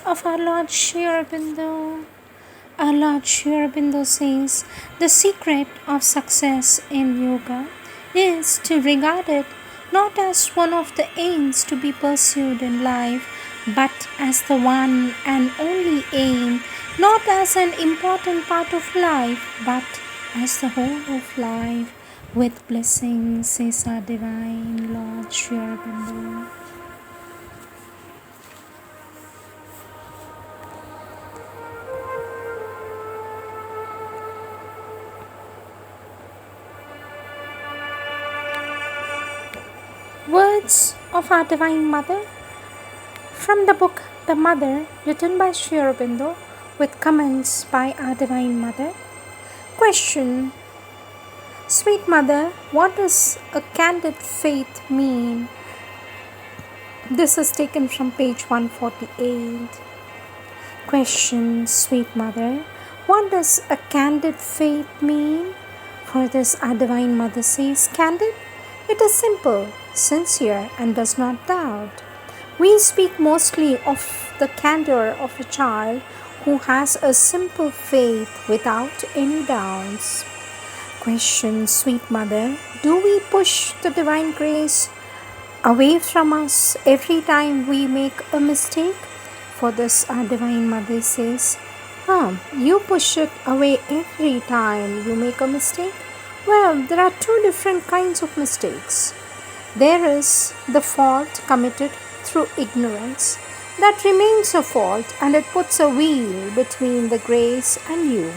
of our Lord Sri Aurobindo. Our Lord Sri Aurobindo says, the secret of success in yoga is to regard it not as one of the aims to be pursued in life, but as the one and only aim, not as an important part of life, but as the whole of life. With blessings, says our Divine Lord Sri Aurobindo. Words of our Divine Mother from the book The Mother, written by Sri Aurobindo, with comments by our Divine Mother. Question: Sweet Mother, what does a candid faith mean? This is taken from page 148. Question: Sweet Mother, what does a candid faith mean? For this our Divine Mother says, candid, it is simple, sincere, and does not doubt. We speak mostly of the candor of a child who has a simple faith without any doubts. Question: Sweet Mother, do we push the divine grace away from us every time we make a mistake? For this our Divine Mother says, you push it away every time you make a mistake? Well, there are two different kinds of mistakes. There is the fault committed through ignorance. That remains a fault and it puts a veil between the grace and you.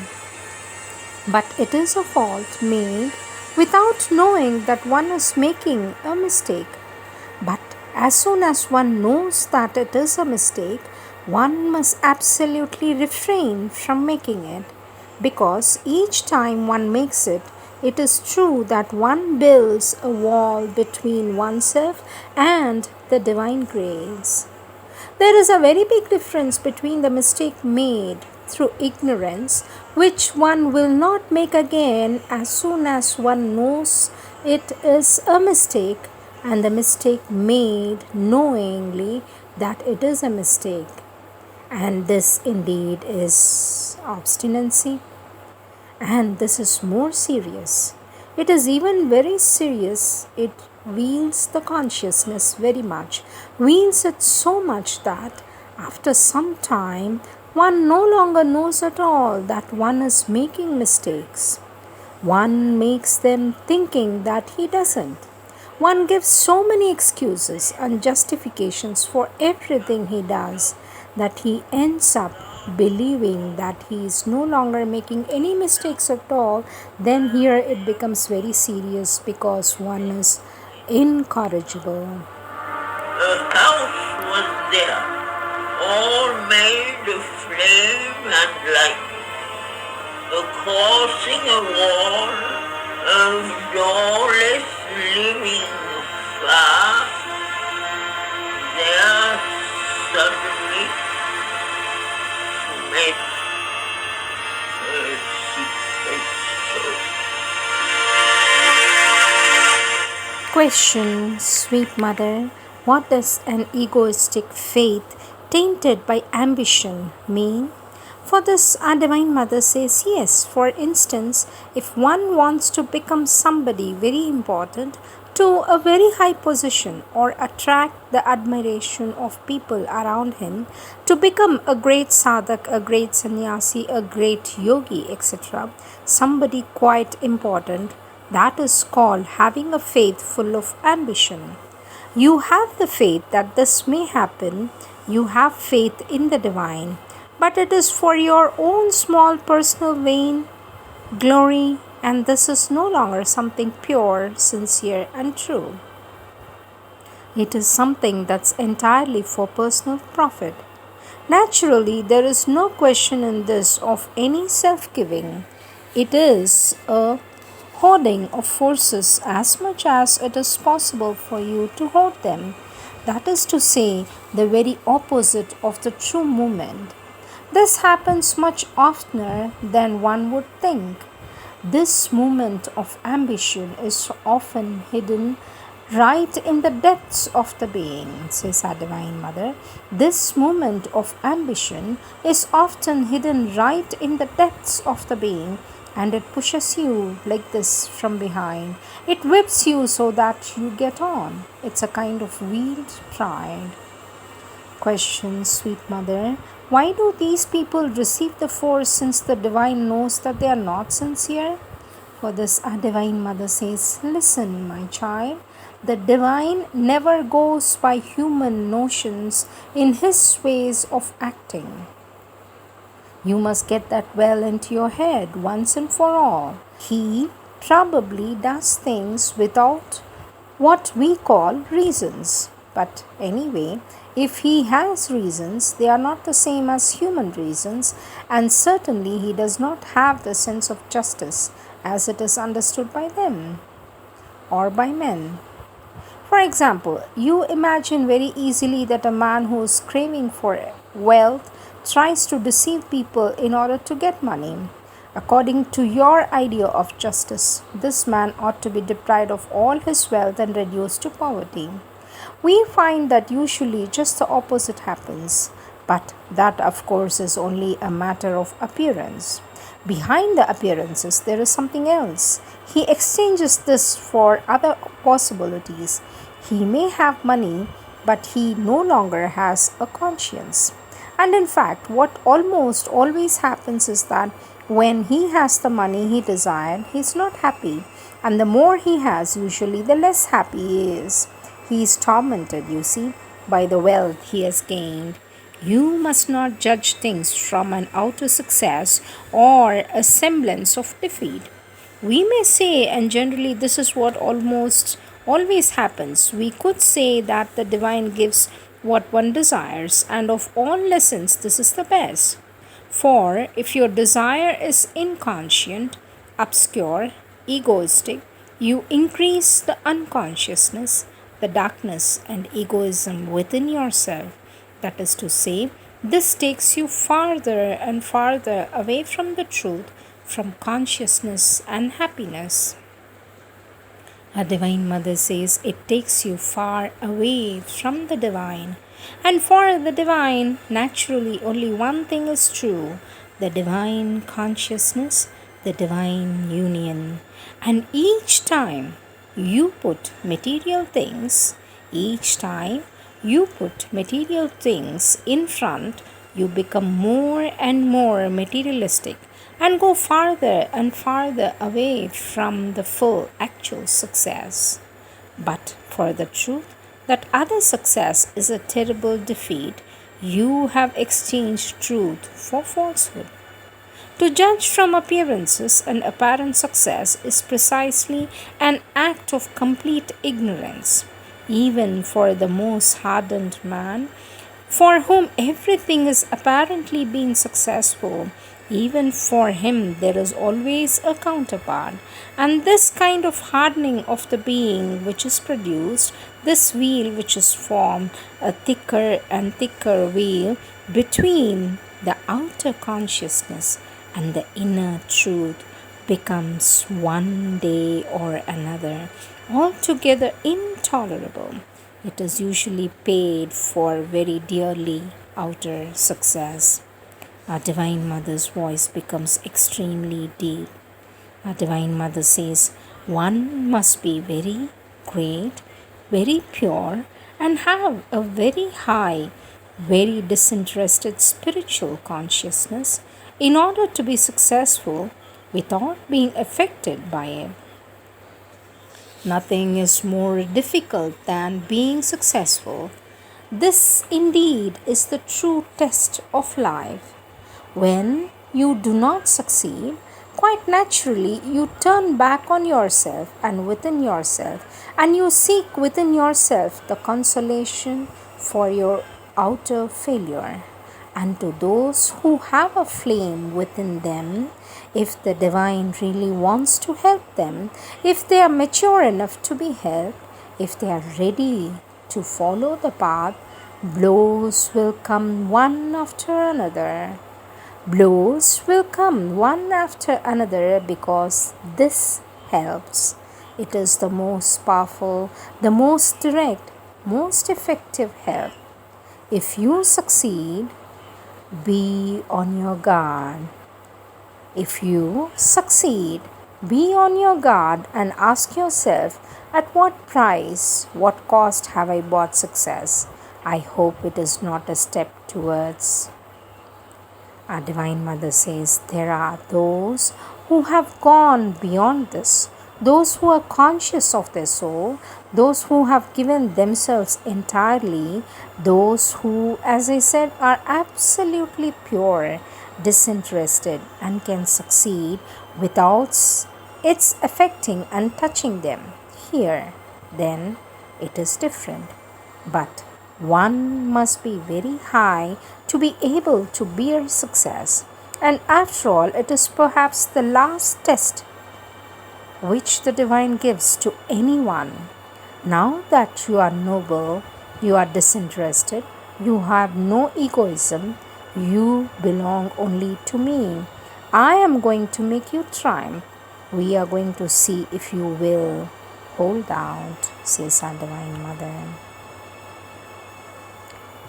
But it is a fault made without knowing that one is making a mistake. But as soon as one knows that it is a mistake, one must absolutely refrain from making it, because each time one makes it, it is true that one builds a wall between oneself and the divine grace. There is a very big difference between the mistake made through ignorance, which one will not make again as soon as one knows it is a mistake, and the mistake made knowingly that it is a mistake. And this indeed is obstinacy. And this is more serious. It is even very serious. It veils the consciousness very much, veils it so much that after some time one no longer knows at all that one is making mistakes. One makes them thinking that he doesn't. One gives so many excuses and justifications for everything he does that he ends up believing that he is no longer making any mistakes at all. Then here it becomes very serious, because one is incorrigible. A house was there, all made of flame and light, crossing a wall of doorless living far. There suddenly met her secret soul. Question: Sweet Mother, what does an egoistic faith tainted by ambition mean? For this our Divine Mother says, yes, for instance, if one wants to become somebody very important, to a very high position, or attract the admiration of people around him, to become a great sadhak, a great sannyasi, a great yogi, etc., somebody quite important, that is called having a faith full of ambition. You have the faith that this may happen, you have faith in the divine, but it is for your own small personal vain glory, and this is no longer something pure, sincere, and true. It is something that's entirely for personal profit. Naturally, there is no question in this of any self-giving. It is a hoarding of forces as much as it is possible for you to hoard them. That is to say, the very opposite of the true movement. This happens much oftener than one would think. This movement of ambition is often hidden right in the depths of the being, says our Divine Mother. This moment of ambition is often hidden right in the depths of the being, and it pushes you like this from behind. It whips you so that you get on. It's a kind of veiled pride. Question, sweet mother. Why do these people receive the force since the divine knows that they are not sincere? For this, our Divine Mother says, listen, my child. The divine never goes by human notions in his ways of acting. You must get that well into your head once and for all. He probably does things without what we call reasons. But anyway, if he has reasons, they are not the same as human reasons, and certainly he does not have the sense of justice as it is understood by them or by men. For example, you imagine very easily that a man who is craving for wealth tries to deceive people in order to get money. According to your idea of justice, this man ought to be deprived of all his wealth and reduced to poverty. We find that usually just the opposite happens, but that, of course, is only a matter of appearance. Behind the appearances, there is something else. He exchanges this for other possibilities. He may have money, but he no longer has a conscience. And in fact, what almost always happens is that when he has the money he desired, he is not happy. And the more he has, usually the less happy he is. He is tormented, you see, by the wealth he has gained. You must not judge things from an outer success or a semblance of defeat. We may say, and generally this is what almost always happens, we could say that the divine gives what one desires, and of all lessons, this is the best. For if your desire is inconscient, obscure, egoistic, you increase the unconsciousness, the darkness, and egoism within yourself. That is to say, this takes you farther and farther away from the truth, from consciousness and happiness. Our Divine Mother says it takes you far away from the divine. And for the divine, naturally, only one thing is true: the divine consciousness, the divine union. And each time you put material things, in front, you become more and more materialistic and go farther and farther away from the full actual success. But for the truth that other success is a terrible defeat, you have exchanged truth for falsehood. To judge from appearances and apparent success is precisely an act of complete ignorance, even for the most hardened man, for whom everything is apparently being successful. Even for him there is always a counterpart, and this kind of hardening of the being which is produced, this veil which is formed, a thicker and thicker veil between the outer consciousness and the inner truth, becomes one day or another altogether intolerable. It is usually paid for very dearly outer success. Our Divine Mother's voice becomes extremely deep. Our Divine Mother says, one must be very great, very pure, and have a very high, very disinterested spiritual consciousness in order to be successful without being affected by it. Nothing is more difficult than being successful. This indeed is the true test of life. When you do not succeed, quite naturally you turn back on yourself and within yourself, and you seek within yourself the consolation for your outer failure. And to those who have a flame within them, if the divine really wants to help them, if they are mature enough to be helped, if they are ready to follow the path, blows will come one after another. Blows will come one after another because this helps. It is the most powerful, the most direct, most effective help. If you succeed, be on your guard. If you succeed, be on your guard and ask yourself, at what price, what cost have I bought success? I hope it is not a step towards. Our Divine Mother says there are those who have gone beyond this, those who are conscious of their soul, those who have given themselves entirely, those who, as I said, are absolutely pure, disinterested, and can succeed without its affecting and touching them. Here, then, it is different. But one must be very high to be able to bear success. And after all, it is perhaps the last test which the Divine gives to anyone. Now that you are noble, you are disinterested, you have no egoism, you belong only to me. I am going to make you triumph. We are going to see if you will hold out, says our Divine Mother.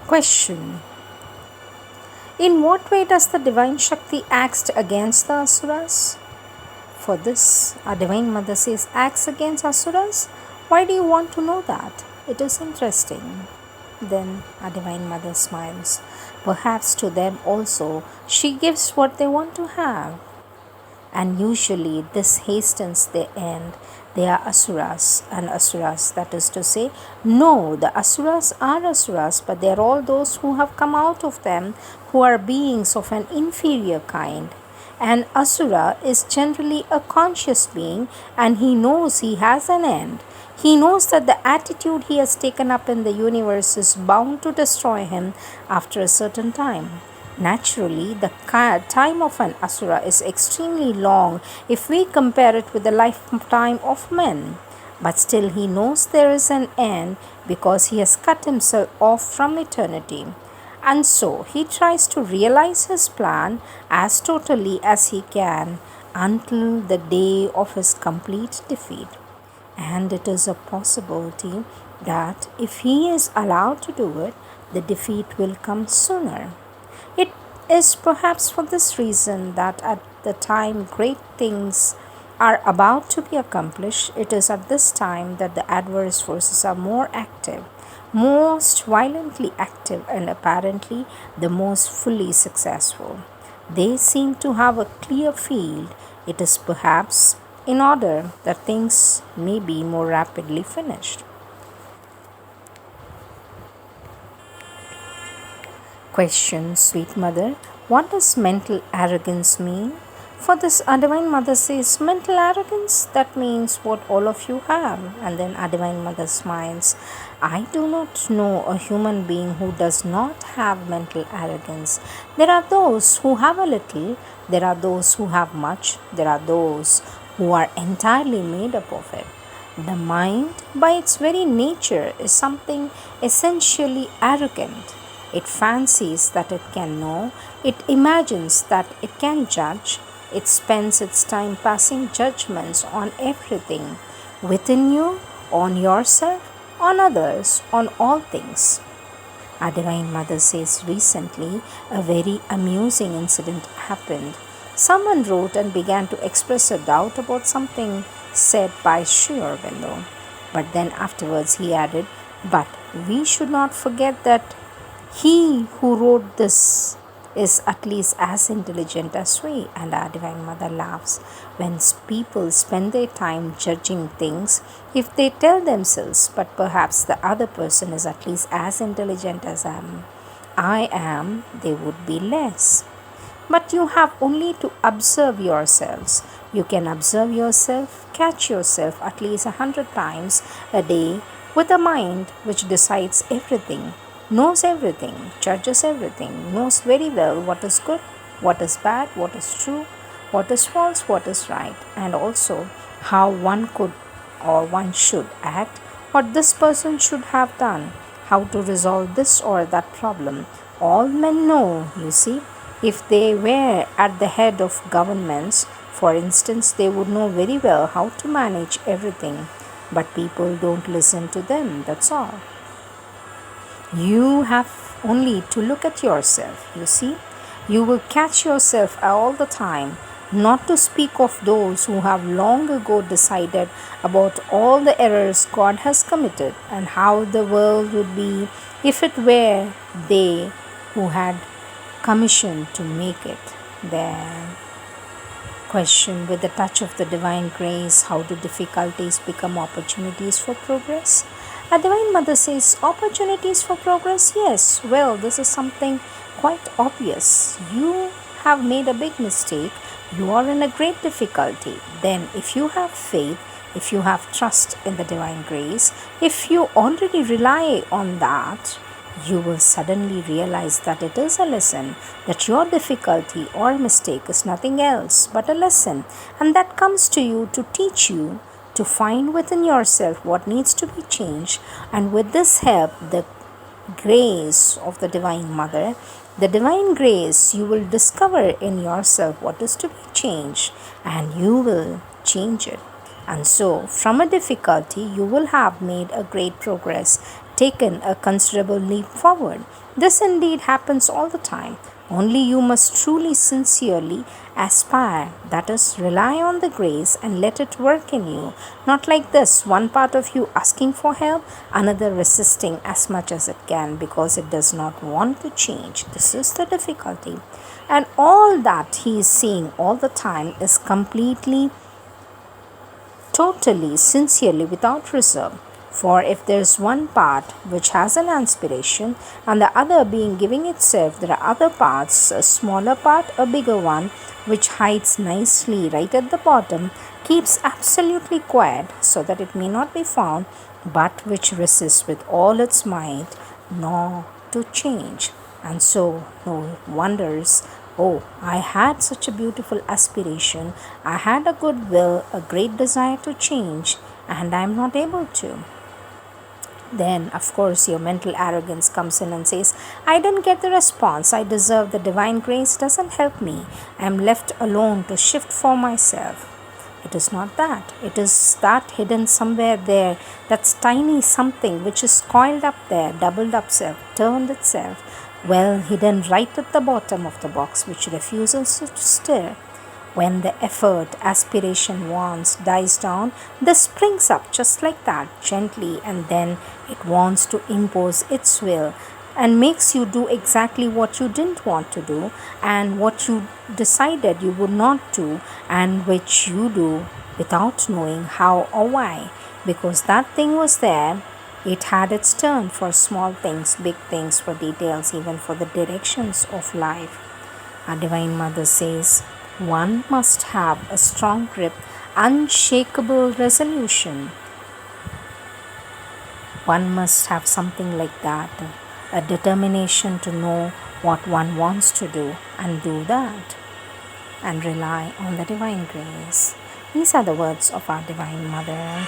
Question: in what way does the Divine Shakti act against the Asuras? For this, our Divine Mother says, acts against Asuras? Why do you want to know that? It is interesting. Then our Divine Mother smiles. Perhaps to them also she gives what they want to have. And usually this hastens their end. They are Asuras, and Asuras, that is to say, no, the Asuras are Asuras, but they are all those who have come out of them, who are beings of an inferior kind. An Asura is generally a conscious being, and he knows he has an end. He knows that the attitude he has taken up in the universe is bound to destroy him after a certain time. Naturally, the time of an Asura is extremely long if we compare it with the lifetime of men. But still he knows there is an end because he has cut himself off from eternity. And so he tries to realize his plan as totally as he can until the day of his complete defeat. And it is a possibility that if he is allowed to do it, the defeat will come sooner. It is perhaps for this reason that at the time great things are about to be accomplished, it is at this time that the adverse forces are more active, most violently active, and apparently the most fully successful. They seem to have a clear field. It is perhaps in order that things may be more rapidly finished. Question, sweet mother, what does mental arrogance mean? For this, our Divine Mother says, mental arrogance, that means what all of you have. And then our Divine Mother smiles. I do not know a human being who does not have mental arrogance. There are those who have a little, there are those who have much, there are those who are entirely made up of it. The mind, by its very nature, is something essentially arrogant. It fancies that it can know, it imagines that it can judge, it spends its time passing judgments on everything, within you, on yourself, on others, on all things. Our Divine Mother says recently a very amusing incident happened. Someone wrote and began to express a doubt about something said by Sri Aurobindo. But then afterwards he added, but we should not forget that he who wrote this is at least as intelligent as we. And our Divine Mother laughs. When people spend their time judging things, if they tell themselves, but perhaps the other person is at least as intelligent as I am, they would be less. But you have only to observe yourselves. You can observe yourself, catch yourself at least 100 times a day with a mind which decides everything, knows everything, judges everything, knows very well what is good, what is bad, what is true, what is false, what is right, and also how one could or one should act, what this person should have done, how to resolve this or that problem. All men know, you see. If they were at the head of governments, For instance, they would know very well how to manage everything, but people don't listen to them, that's all. You have only to look at yourself, you see. You will catch yourself all the time, not to speak of those who have long ago decided about all the errors God has committed and how the world would be if it were they who had commissioned to make it. Then question, with the touch of the divine grace, how do difficulties become opportunities for progress? A divine mother says, opportunities for progress? Yes. Well, this is something quite obvious. You have made a big mistake. You are in a great difficulty. Then, if you have faith, if you have trust in the divine grace, if you already rely on that, you will suddenly realize that it is a lesson, that your difficulty or mistake is nothing else but a lesson, and that comes to you to teach you to find within yourself what needs to be changed. And with this help, the grace of the Divine Mother, the divine grace, you will discover in yourself what is to be changed, and you will change it. And so, from a difficulty, you will have made a great progress, taken a considerable leap forward. This indeed happens all the time. Only you must truly, sincerely aspire, that is, rely on the grace and let it work in you. Not like this, one part of you asking for help, another resisting as much as it can because it does not want to change. This is the difficulty. And all that he is seeing all the time is completely, totally, sincerely, without reserve. For if there is one part which has an aspiration and the other being giving itself, there are other parts, a smaller part, a bigger one, which hides nicely right at the bottom, keeps absolutely quiet so that it may not be found, but which resists with all its might not to change. And so, no wonders, oh, I had such a beautiful aspiration, I had a good will, a great desire to change, and I am not able to. Then, of course, your mental arrogance comes in and says, I didn't get the response I deserve. The divine grace doesn't help me. I am left alone to shift for myself. It is not that. It is that hidden somewhere there, that's tiny something which is coiled up there, doubled up self, turned itself, well hidden right at the bottom of the box, which refuses to stir. When the effort, aspiration, wants dies down, this springs up just like that, gently, and then it wants to impose its will and makes you do exactly what you didn't want to do and what you decided you would not do, and which you do without knowing how or why. Because that thing was there, it had its turn for small things, big things, for details, even for the directions of life. Our Divine Mother says, one must have a strong grip, unshakable resolution. One must have something like that, a determination to know what one wants to do and do that, and rely on the divine grace. These are the words of our Divine Mother.